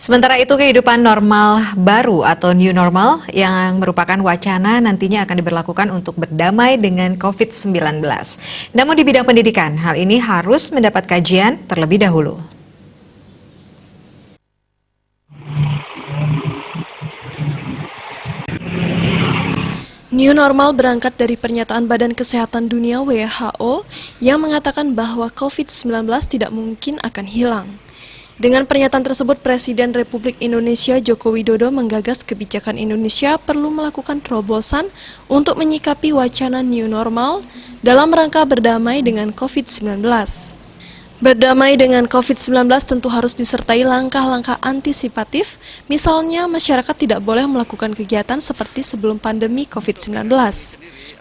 Sementara itu, kehidupan normal baru atau new normal yang merupakan wacana nantinya akan diberlakukan untuk berdamai dengan COVID-19. Namun di bidang pendidikan, hal ini harus mendapat kajian terlebih dahulu. New normal berangkat dari pernyataan Badan Kesehatan Dunia (WHO) yang mengatakan bahwa COVID-19 tidak mungkin akan hilang. Dengan pernyataan tersebut, Presiden Republik Indonesia Joko Widodo menggagas kebijakan Indonesia perlu melakukan terobosan untuk menyikapi wacana new normal dalam rangka berdamai dengan COVID-19. Berdamai dengan COVID-19 tentu harus disertai langkah-langkah antisipatif, misalnya masyarakat tidak boleh melakukan kegiatan seperti sebelum pandemi COVID-19.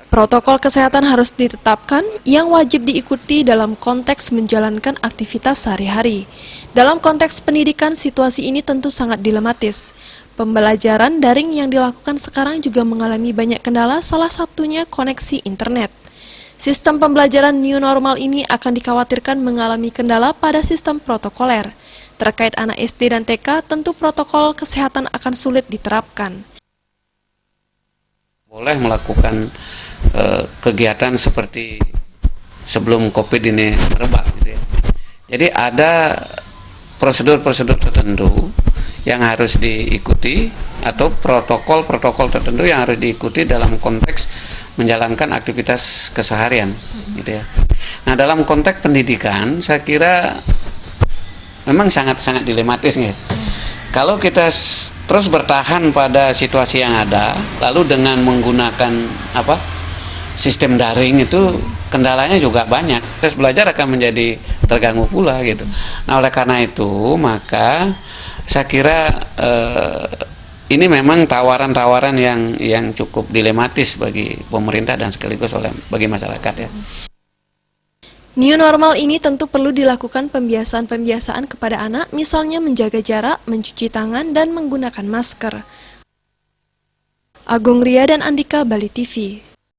Protokol kesehatan harus ditetapkan yang wajib diikuti dalam konteks menjalankan aktivitas sehari-hari. Dalam konteks pendidikan, situasi ini tentu sangat dilematis. Pembelajaran daring yang dilakukan sekarang juga mengalami banyak kendala, salah satunya koneksi internet. Sistem pembelajaran new normal ini akan dikhawatirkan mengalami kendala pada sistem protokoler. Terkait anak SD dan TK, tentu protokol kesehatan akan sulit diterapkan. Boleh melakukan kegiatan seperti sebelum COVID ini merebak, gitu ya. Jadi ada prosedur-prosedur tertentu yang harus diikuti atau protokol-protokol tertentu yang harus diikuti dalam konteks menjalankan aktivitas keseharian, gitu ya. Nah, dalam konteks pendidikan, saya kira memang sangat-sangat dilematis, gitu. Kalau kita terus bertahan pada situasi yang ada, lalu dengan menggunakan sistem daring itu kendalanya juga banyak. Tes belajar akan menjadi terganggu pula, gitu. Nah, oleh karena itu maka saya kira ini memang tawaran-tawaran yang cukup dilematis bagi pemerintah dan sekaligus bagi masyarakat, ya. New normal ini tentu perlu dilakukan pembiasaan-pembiasaan kepada anak, misalnya menjaga jarak, mencuci tangan, dan menggunakan masker. Agung Ria dan Andika, Bali TV.